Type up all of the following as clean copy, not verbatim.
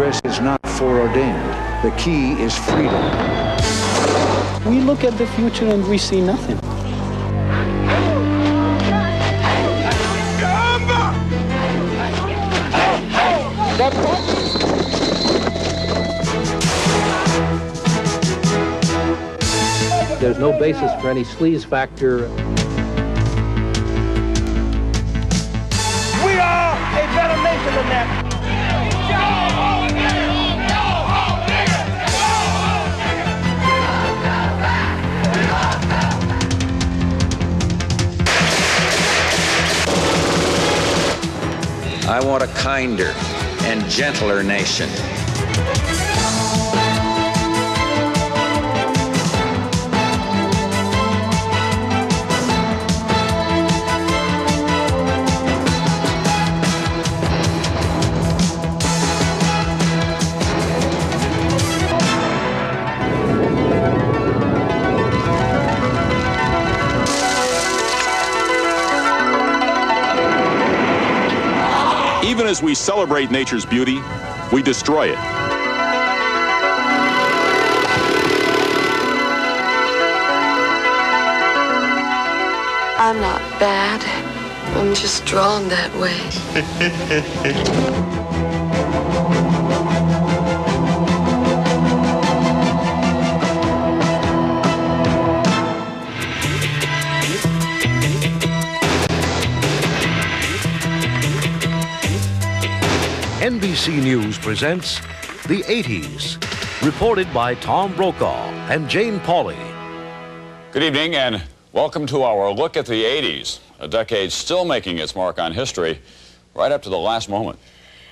progress is not foreordained. The key is freedom. We look at the future and we see nothing. There's no basis for any sleaze factor. We are a better nation than that. I want a kinder and gentler nation. Even as we celebrate nature's beauty, we destroy it. I'm not bad. I'm just drawn that way. NBC News presents The 80s, reported by Tom Brokaw and Jane Pauley. Good evening and welcome to our look at the 80s, a decade still making its mark on history right up to the last moment.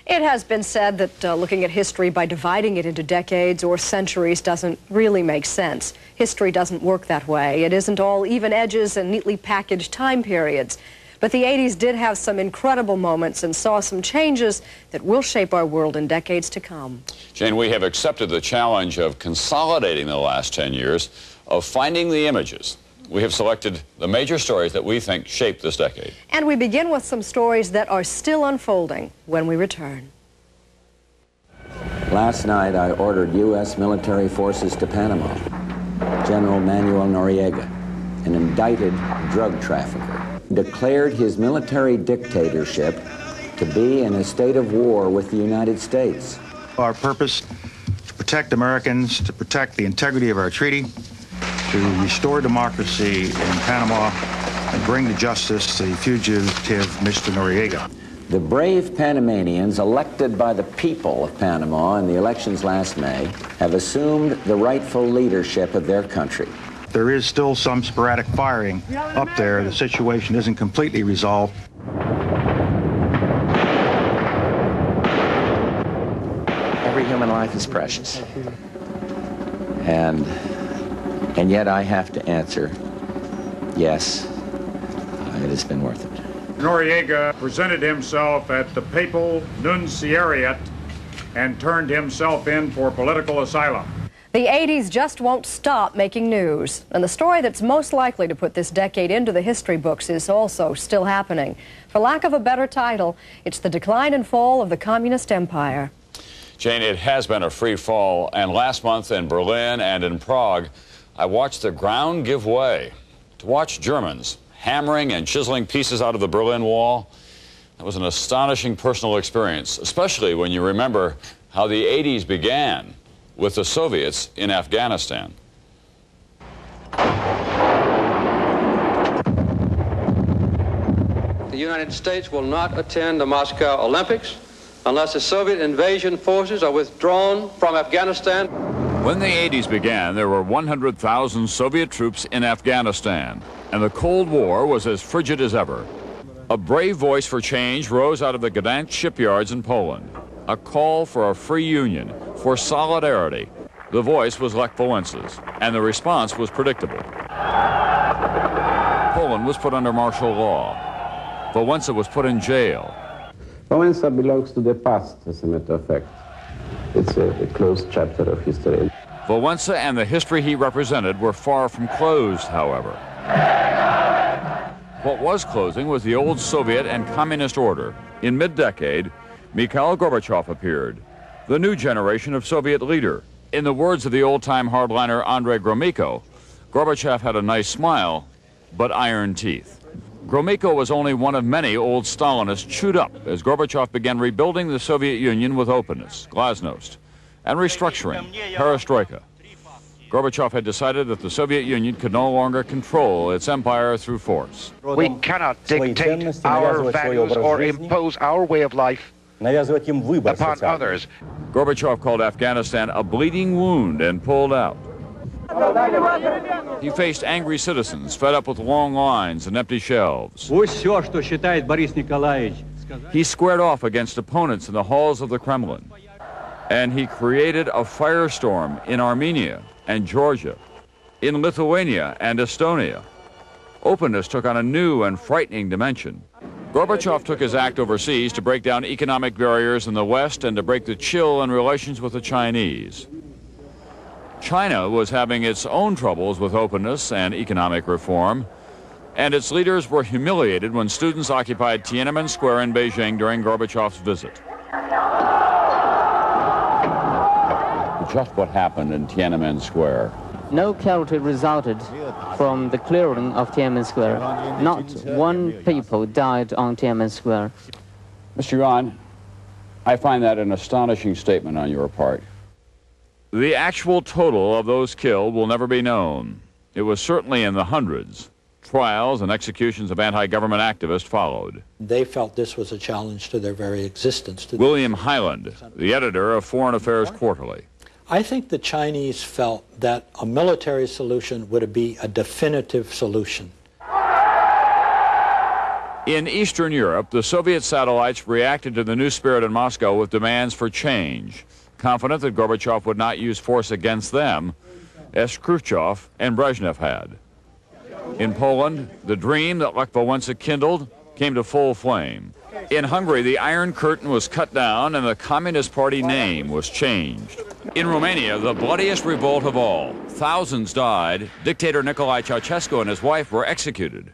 It has been said that looking at history by dividing it into decades or centuries doesn't really make sense. History doesn't work that way. It isn't all even edges and neatly packaged time periods. But the 80s did have some incredible moments and saw some changes that will shape our world in decades to come. Jane, we have accepted the challenge of consolidating the last 10 years, of finding the images. We have selected the major stories that we think shaped this decade. And we begin with some stories that are still unfolding when we return. Last night, I ordered U.S. military forces to Panama. General Manuel Noriega, an indicted drug trafficker, declared his military dictatorship to be in a state of war with the United States. Our purpose, to protect Americans, to protect the integrity of our treaty, to restore democracy in Panama, and bring to justice the fugitive Mr. Noriega. The brave Panamanians, elected by the people of Panama in the elections last May, have assumed the rightful leadership of their country. There is still some sporadic firing up there. The situation isn't completely resolved. Every human life is precious. And yet I have to answer, yes, it has been worth it. Noriega presented himself at the papal nunciariate and turned himself in for political asylum. The 80s just won't stop making news, and the story that's most likely to put this decade into the history books is also still happening. For lack of a better title, it's the decline and fall of the communist empire. Jane, it has been a free fall, and last month in Berlin and in Prague, I watched the ground give way. To watch Germans hammering and chiseling pieces out of the Berlin Wall, that was an astonishing personal experience, especially when you remember how the 80s began with the Soviets in Afghanistan. The United States will not attend the Moscow Olympics unless the Soviet invasion forces are withdrawn from Afghanistan. When the 80s began, there were 100,000 Soviet troops in Afghanistan, and the Cold War was as frigid as ever. A brave voice for change rose out of the Gdansk shipyards in Poland. A call for a free union, for solidarity. The voice was Lech Wałęsa's, and the response was predictable. Poland was put under martial law. Wałęsa was put in jail. Wałęsa belongs to the past, as a matter of fact. It's a closed chapter of history. Wałęsa and the history he represented were far from closed, however. What was closing was the old Soviet and communist order. In mid-decade, Mikhail Gorbachev appeared. the new generation of Soviet leader. In the words of the old-time hardliner Andrei Gromyko, Gorbachev had a nice smile, but iron teeth. Gromyko was only one of many old Stalinists chewed up as Gorbachev began rebuilding the Soviet Union with openness, glasnost, and restructuring, perestroika. Gorbachev had decided that the Soviet Union could no longer control its empire through force. We cannot dictate our values or impose our way of life upon others. Gorbachev called Afghanistan a bleeding wound and pulled out. He faced angry citizens fed up with long lines and empty shelves. He squared off against opponents in the halls of the Kremlin. And he created a firestorm in Armenia and Georgia, in Lithuania and Estonia. Openness took on a new and frightening dimension. Gorbachev took his act overseas to break down economic barriers in the West and to break the chill in relations with the Chinese. China was having its own troubles with openness and economic reform, and its leaders were humiliated when students occupied Tiananmen Square in Beijing during Gorbachev's visit. Just what happened in Tiananmen Square? No casualty resulted from the clearing of Tiananmen Square. Not one people died on Tiananmen Square. Mr. Yuan, I find that an astonishing statement on your part. The actual total of those killed will never be known. It was certainly in the hundreds. Trials and executions of anti-government activists followed. They felt this was a challenge to their very existence. William Hyland, the editor of Foreign Affairs Quarterly. I think the Chinese felt that a military solution would be a definitive solution. In Eastern Europe, the Soviet satellites reacted to the new spirit in Moscow with demands for change, confident that Gorbachev would not use force against them, as Khrushchev and Brezhnev had. In Poland, the dream that Lech Wałęsa kindled came to full flame. In Hungary, the Iron Curtain was cut down and the Communist Party name was changed. In Romania, the bloodiest revolt of all. Thousands died. Dictator Nicolae Ceausescu and his wife were executed.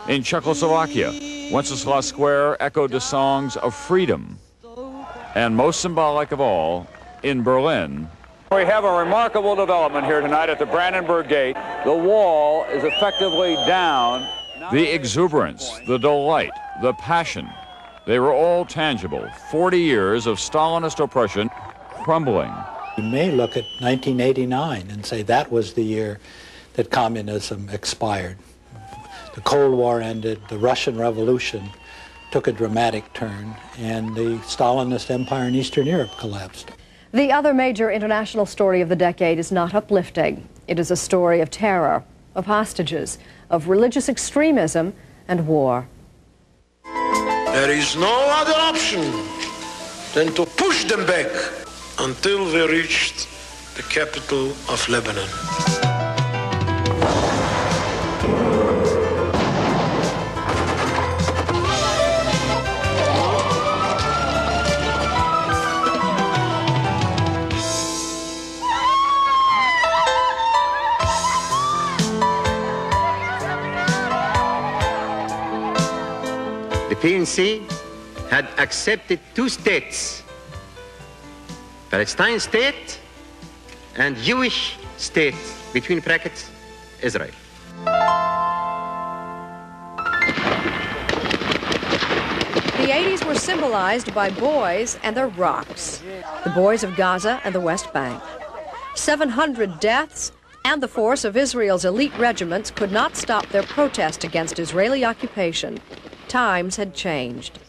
In Czechoslovakia, Wenceslas Square echoed the songs of freedom. And most symbolic of all, in Berlin, we have a remarkable development here tonight at the Brandenburg Gate. The wall is effectively down. The exuberance, the delight, the passion, they were all tangible. 40 years of Stalinist oppression crumbling. You may look at 1989 and say that was the year that communism expired. The Cold War ended, the Russian Revolution took a dramatic turn, and the Stalinist empire in Eastern Europe collapsed. The other major international story of the decade is not uplifting. It is a story of terror, of hostages, of religious extremism, and war. There is no other option than to push them back until they reached the capital of Lebanon. The PNC had accepted two states, Palestine state and Jewish state, between brackets, Israel. The 80s were symbolized by boys and their rocks. The boys of Gaza and the West Bank. 700 deaths, and the force of Israel's elite regiments could not stop their protest against Israeli occupation. Times had changed.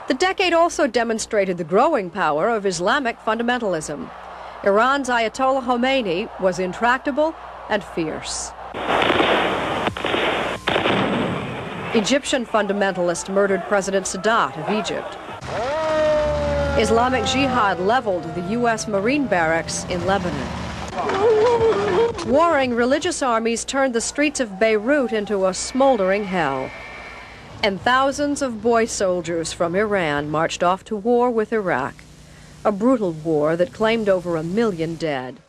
The decade also demonstrated the growing power of Islamic fundamentalism. Iran's Ayatollah Khomeini was intractable and fierce. Egyptian fundamentalists murdered President Sadat of Egypt. Islamic Jihad leveled the U.S. Marine barracks in Lebanon. Warring religious armies turned the streets of Beirut into a smoldering hell. And thousands of boy soldiers from Iran marched off to war with Iraq, a brutal war that claimed over 1 million dead.